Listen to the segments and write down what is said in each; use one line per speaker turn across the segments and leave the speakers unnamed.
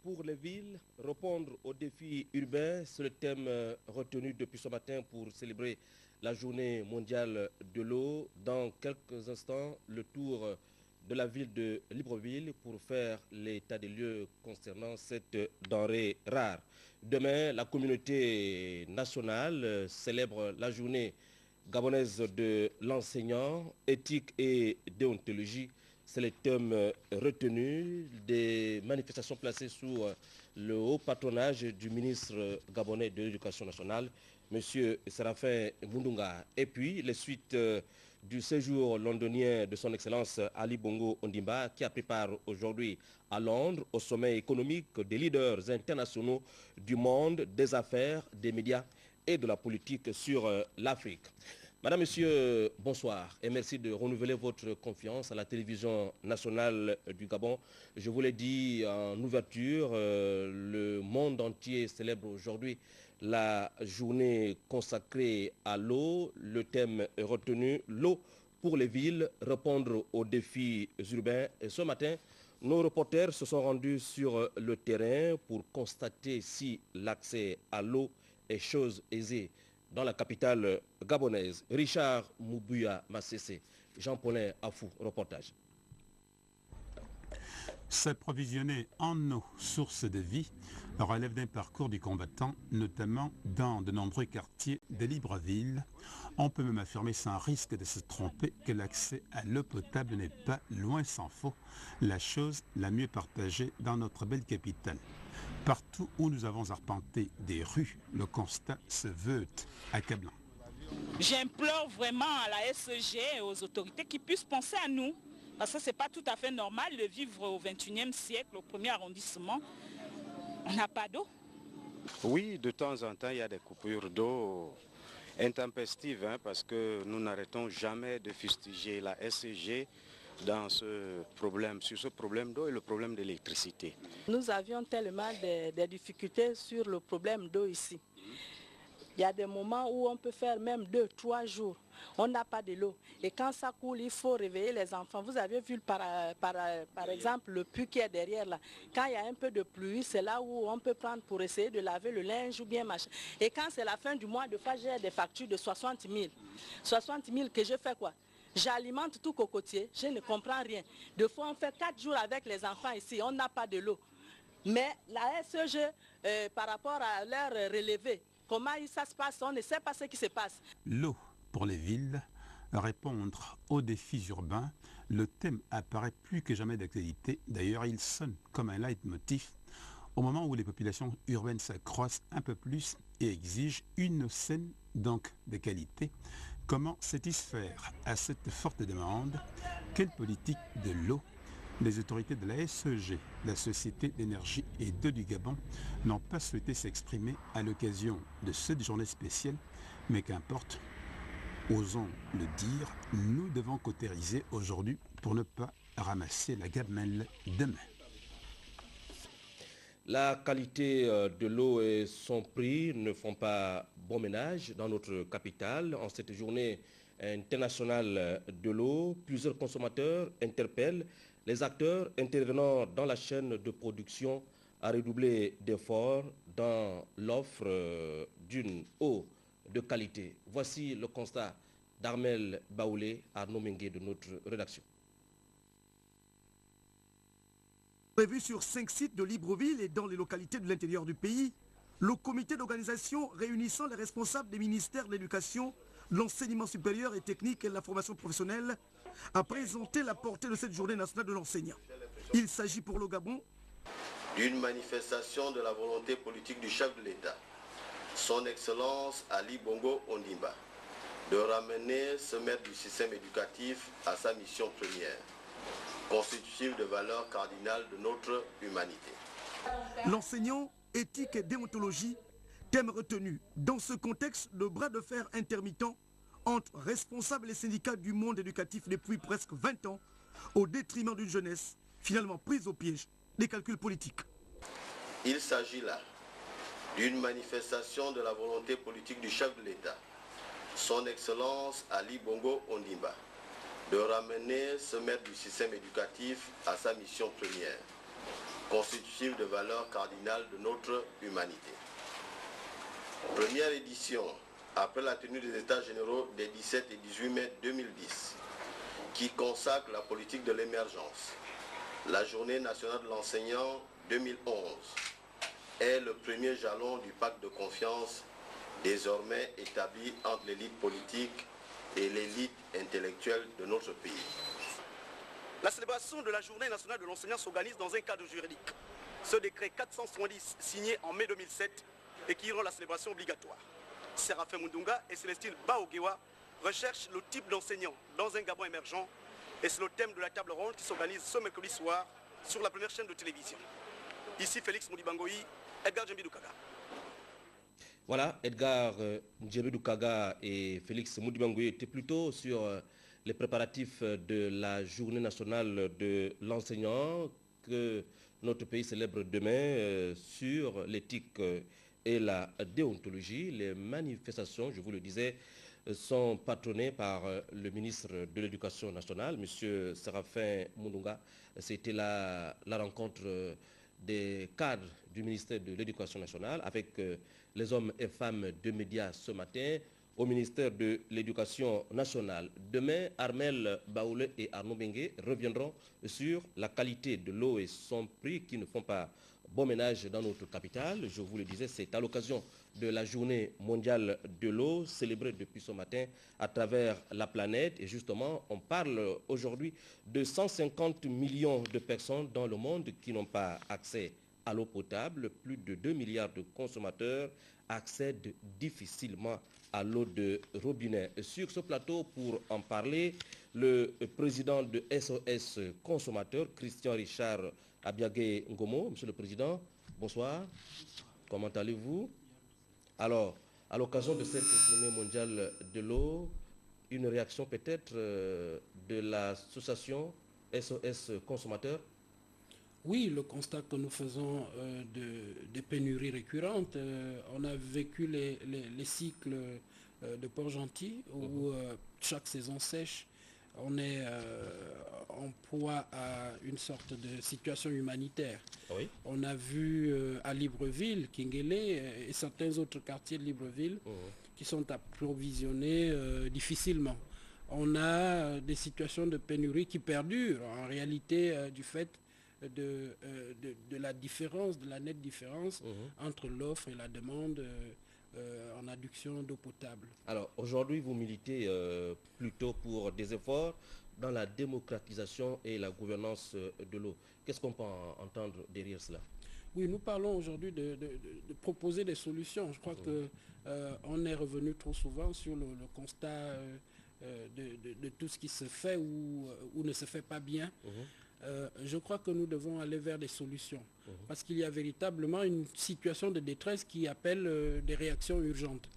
pour les villes, répondre aux défis urbains, c'est le thème retenu depuis ce matin pour célébrer la journée mondiale de l'eau. Dans quelques instants, le tour de la ville de Libreville pour faire l'état des lieux concernant cette denrée rare. Demain, la communauté nationale célèbre la journée gabonaise de l'enseignant, éthique et déontologie. C'est le thème retenu des manifestations placées sous le haut patronage du ministre gabonais de l'Éducation nationale, M. Séraphin Mundunga. Et puis, les suites du séjour londonien de son Excellence Ali Bongo Ondimba, qui a pris part aujourd'hui à Londres au sommet économique des leaders internationaux du monde, des affaires, des médias et de la politique sur l'Afrique. Madame, Monsieur, bonsoir et merci de renouveler votre confiance à la télévision nationale du Gabon. Je vous l'ai dit en ouverture, le monde entier célèbre aujourd'hui la journée consacrée à l'eau. Le thème est retenu, l'eau pour les villes, répondre aux défis urbains. Et ce matin, nos reporters se sont rendus sur le terrain pour constater si l'accès à l'eau est chose aisée dans la capitale gabonaise. Richard Moubuya Massessé, Jean-Paulin Afou, reportage.
S'approvisionner en eau, source de vie, relève d'un parcours du combattant, notamment dans de nombreux quartiers de Libreville. On peut même affirmer sans risque de se tromper que l'accès à l'eau potable n'est pas, loin s'en faut, la chose la mieux partagée dans notre belle capitale. Partout où nous avons arpenté des rues, le constat se veut accablant.
J'implore vraiment à la SEG et aux autorités qui puissent penser à nous. Parce que ce n'est pas tout à fait normal de vivre au XXIe siècle, au premier arrondissement. On n'a pas d'eau.
Oui, de temps en temps, il y a des coupures d'eau intempestives, parce que nous n'arrêtons jamais de fustiger la SEG dans ce problème, sur ce problème d'eau et le problème d'électricité.
Nous avions tellement de difficultés sur le problème d'eau ici. Il y a des moments où on peut faire même 2-3 jours. On n'a pas de l'eau. Et quand ça coule, il faut réveiller les enfants. Vous avez vu par exemple le puits qui est derrière là. Quand il y a un peu de pluie, c'est là où on peut prendre pour essayer de laver le linge ou bien machin. Et quand c'est la fin du mois, de fois, j'ai des factures de 60 000. 60 000 que je fais quoi? J'alimente tout cocotier, je ne comprends rien. Deux fois, on fait 4 jours avec les enfants ici, on n'a pas de l'eau. Mais la SEG, par rapport à leur relevé, comment ça se passe, on ne sait pas ce qui se passe.
L'eau pour les villes, répondre aux défis urbains, le thème apparaît plus que jamais d'actualité. D'ailleurs, il sonne comme un leitmotiv au moment où les populations urbaines s'accroissent un peu plus et exigent une scène, donc de qualité. Comment satisfaire à cette forte demande? Quelle politique de l'eau? Les autorités de la SEG, la Société d'énergie et d'eau du Gabon, n'ont pas souhaité s'exprimer à l'occasion de cette journée spéciale, mais qu'importe, osons le dire, nous devons cautériser aujourd'hui pour ne pas ramasser la gamelle demain.
La qualité de l'eau et son prix ne font pas bon ménage dans notre capitale. En cette journée internationale de l'eau, plusieurs consommateurs interpellent les acteurs intervenant dans la chaîne de production à redoubler d'efforts dans l'offre d'une eau de qualité. Voici le constat d'Armel Baoulé, Arnaud Mengue de notre rédaction.
Prévu sur 5 sites de Libreville et dans les localités de l'intérieur du pays, le comité d'organisation réunissant les responsables des ministères de l'éducation, l'enseignement supérieur et technique et de la formation professionnelle a présenté la portée de cette journée nationale de l'enseignant. Il s'agit pour le Gabon
d'une manifestation de la volonté politique du chef de l'État, son Excellence Ali Bongo Ondimba, de ramener ce maître du système éducatif à sa mission première, constitutive de valeurs cardinales de notre humanité.
L'enseignant, éthique et déontologie, thème retenu. Dans ce contexte, le bras de fer intermittent entre responsables et syndicats du monde éducatif depuis presque 20 ans, au détriment d'une jeunesse finalement prise au piège des calculs politiques.
Il s'agit là d'une manifestation de la volonté politique du chef de l'État, son Excellence Ali Bongo Ondimba, de ramener ce maître du système éducatif à sa mission première, constitutives de valeurs cardinales de notre humanité. Première édition, après la tenue des États généraux des 17 et 18 mai 2010, qui consacre la politique de l'émergence. La Journée nationale de l'enseignant 2011 est le premier jalon du pacte de confiance désormais établi entre l'élite politique et l'élite intellectuelle de notre pays.
La célébration de la Journée nationale de l'enseignant s'organise dans un cadre juridique. Ce décret 470 signé en mai 2007 et qui rend la célébration obligatoire. Séraphin Mundunga et Célestine Baogewa recherchent le type d'enseignant dans un Gabon émergent et c'est le thème de la table ronde qui s'organise ce mercredi soir sur la première chaîne de télévision. Ici Félix Moudibangoï, Edgar Djembidoukaga.
Voilà, Edgar Djembidoukaga et Félix Moudibangoï étaient plutôt sur les préparatifs de la Journée nationale de l'enseignant que notre pays célèbre demain sur l'éthique et la déontologie. Les manifestations, je vous le disais, sont patronnées par le ministre de l'Éducation nationale, M. Séraphin Mundunga. C'était la rencontre des cadres du ministère de l'Éducation nationale avec les hommes et femmes de médias ce matin au ministère de l'Éducation nationale. Demain, Armel Baoulé et Arnaud Bengue reviendront sur la qualité de l'eau et son prix qui ne font pas bon ménage dans notre capitale. Je vous le disais, c'est à l'occasion de la journée mondiale de l'eau célébrée depuis ce matin à travers la planète. Et justement, on parle aujourd'hui de 150 millions de personnes dans le monde qui n'ont pas accès à l'eau potable. Plus de 2 milliards de consommateurs accèdent difficilement à l'eau de robinet. Sur ce plateau, pour en parler, le président de SOS Consommateurs, Christian Richard Abiagé Ngomo. Monsieur le Président, bonsoir. Comment allez-vous? Alors, à l'occasion de cette journée mondiale de l'eau, une réaction peut-être de l'association SOS Consommateurs?
Oui, le constat que nous faisons des pénuries récurrentes, on a vécu les cycles de Port-Gentil où chaque saison sèche, on est en proie à une sorte de situation humanitaire.
Oui.
On a vu à Libreville, Kinguélé et certains autres quartiers de Libreville qui sont approvisionnés difficilement. On a des situations de pénurie qui perdurent en réalité du fait de la différence, de la nette différence entre l'offre et la demande en adduction d'eau potable.
Alors aujourd'hui vous militez plutôt pour des efforts dans la démocratisation et la gouvernance de l'eau. Qu'est-ce qu'on peut entendre derrière cela?
Oui, nous parlons aujourd'hui de proposer des solutions. Je crois qu'on est revenu trop souvent sur le constat de tout ce qui se fait ou ne se fait pas bien. Je crois que nous devons aller vers des solutions parce qu'il y a véritablement une situation de détresse qui appelle des réactions urgentes,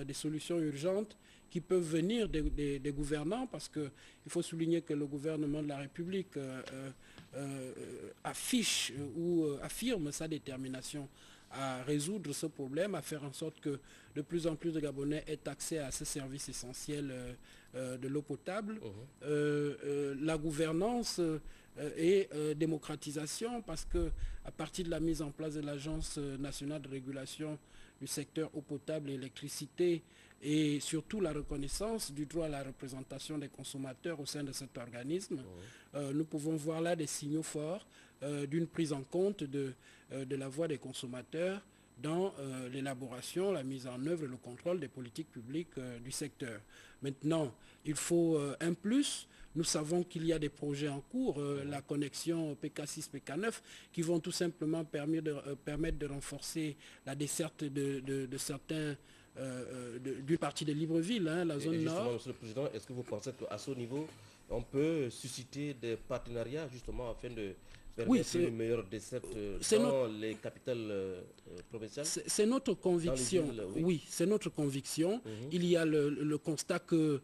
des solutions urgentes qui peuvent venir des gouvernants parce qu'il faut souligner que le gouvernement de la République affiche ou affirme sa détermination à résoudre ce problème, à faire en sorte que de plus en plus de Gabonais aient accès à ce service essentiel de l'eau potable. La gouvernance et démocratisation parce que à partir de la mise en place de l'Agence nationale de régulation du secteur eau potable et électricité et surtout la reconnaissance du droit à la représentation des consommateurs au sein de cet organisme, nous pouvons voir là des signaux forts d'une prise en compte de la voix des consommateurs dans l'élaboration, la mise en œuvre et le contrôle des politiques publiques du secteur. Maintenant, il faut un plus. Nous savons qu'il y a des projets en cours, la connexion PK6, PK9, qui vont tout simplement permettre de renforcer la desserte de certains, d'une partie de Libreville, la zone nord.
Monsieur le Président, est-ce que vous pensez qu'à ce niveau, on peut susciter des partenariats justement afin de permettre une meilleure desserte dans les capitales provinciales?
C'est notre conviction. Oui, c'est notre conviction. Il y a le constat que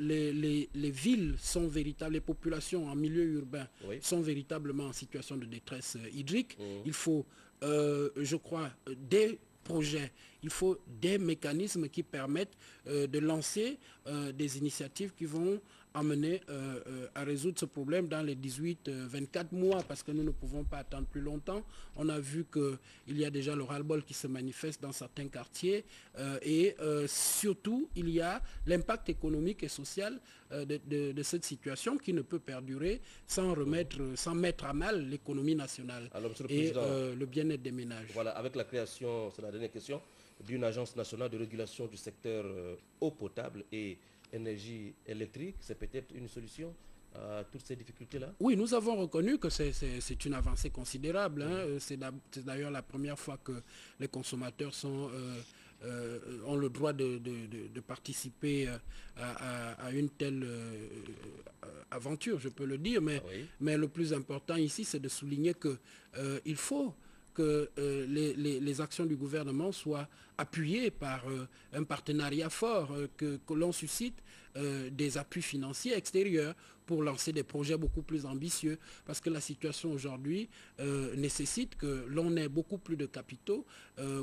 les villes sont véritables, les populations en milieu urbain sont véritablement en situation de détresse hydrique. Il faut, je crois, des projets, il faut des mécanismes qui permettent de lancer des initiatives qui vont amener à résoudre ce problème dans les 18-24 mois, parce que nous ne pouvons pas attendre plus longtemps. On a vu qu'il y a déjà le ras-le-bol qui se manifeste dans certains quartiers et surtout, il y a l'impact économique et social de cette situation qui ne peut perdurer sans mettre à mal l'économie nationale. Alors, et le bien-être des ménages.
Voilà, avec la création, c'est la dernière question, d'une agence nationale de régulation du secteur eau potable et énergie électrique, c'est peut-être une solution à toutes ces difficultés-là?
Oui, nous avons reconnu que c'est une avancée considérable. Hein. C'est d'ailleurs la première fois que les consommateurs ont le droit de participer à une telle aventure, je peux le dire. Mais le plus important ici, c'est de souligner qu'il faut que les actions du gouvernement soient appuyées par un partenariat fort, que l'on suscite des appuis financiers extérieurs pour lancer des projets beaucoup plus ambitieux, parce que la situation aujourd'hui nécessite que l'on ait beaucoup plus de capitaux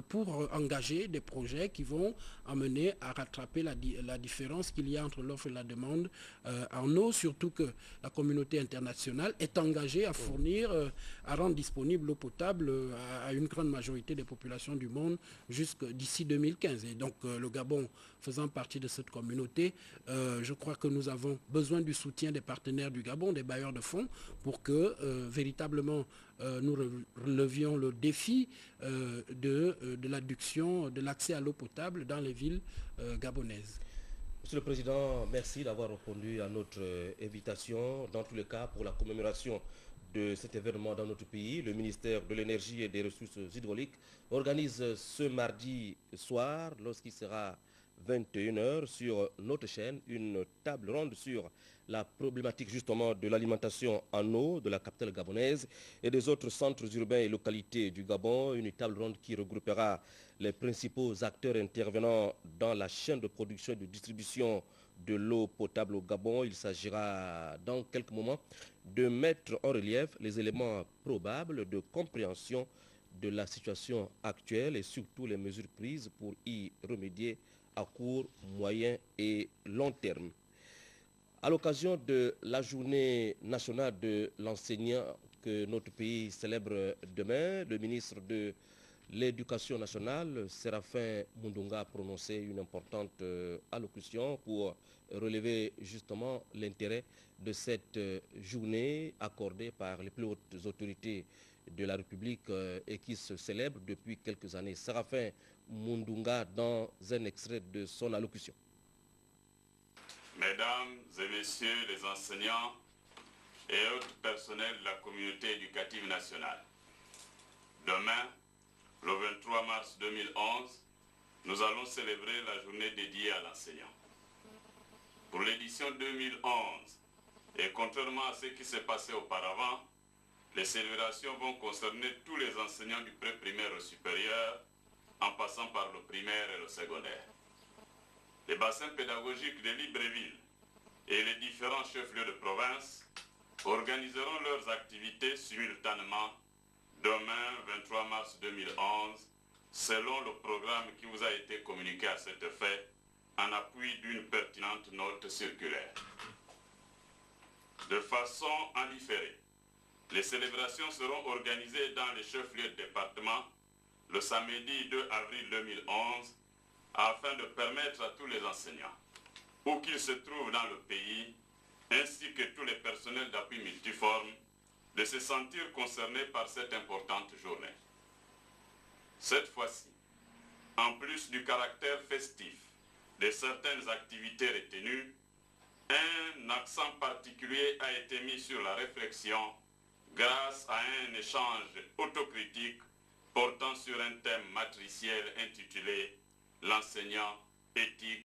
pour engager des projets qui vont amener à rattraper la différence qu'il y a entre l'offre et la demande en eau, surtout que la communauté internationale est engagée à fournir, à rendre disponible l'eau potable à une grande majorité des populations du monde d'ici 2015. Et donc le Gabon faisant partie de cette communauté, je crois que nous avons besoin du soutien des partenaires du Gabon, des bailleurs de fonds, pour que véritablement nous relevions le défi de l'adduction, de l'accès à l'eau potable dans les villes gabonaises.
Monsieur le Président, merci d'avoir répondu à notre invitation. Dans tous les cas, pour la commémoration de cet événement dans notre pays, le ministère de l'Énergie et des Ressources hydrauliques organise ce mardi soir, lorsqu'il sera 21h, sur notre chaîne, une table ronde sur la problématique justement de l'alimentation en eau de la capitale gabonaise et des autres centres urbains et localités du Gabon. Une table ronde qui regroupera les principaux acteurs intervenant dans la chaîne de production et de distribution de l'eau potable au Gabon. Il s'agira dans quelques moments de mettre en relief les éléments probables de compréhension de la situation actuelle et surtout les mesures prises pour y remédier à court, moyen et long terme. À l'occasion de la journée nationale de l'enseignant que notre pays célèbre demain, le ministre de l'Éducation nationale, Séraphin Mundunga, a prononcé une importante allocution pour relever justement l'intérêt de cette journée accordée par les plus hautes autorités de la République et qui se célèbre depuis quelques années. Séraphin Mundunga dans un extrait de son allocution.
Mesdames et messieurs les enseignants et autres personnels de la communauté éducative nationale, demain, le 23 mars 2011, nous allons célébrer la journée dédiée à l'enseignant. Pour l'édition 2011, et contrairement à ce qui s'est passé auparavant, les célébrations vont concerner tous les enseignants du pré-primaire au supérieur, en passant par le primaire et le secondaire. Les bassins pédagogiques de Libreville et les différents chefs-lieux de province organiseront leurs activités simultanément demain, 23 mars 2011, selon le programme qui vous a été communiqué à cet effet, en appui d'une pertinente note circulaire. De façon indifférée, les célébrations seront organisées dans les chefs-lieux de département le samedi 2 avril 2011, afin de permettre à tous les enseignants, où qu'ils se trouvent dans le pays, ainsi que tous les personnels d'appui multiforme, de se sentir concernés par cette importante journée. Cette fois-ci, en plus du caractère festif de certaines activités retenues, un accent particulier a été mis sur la réflexion grâce à un échange autocritique portant sur un thème matriciel intitulé « L'enseignant, éthique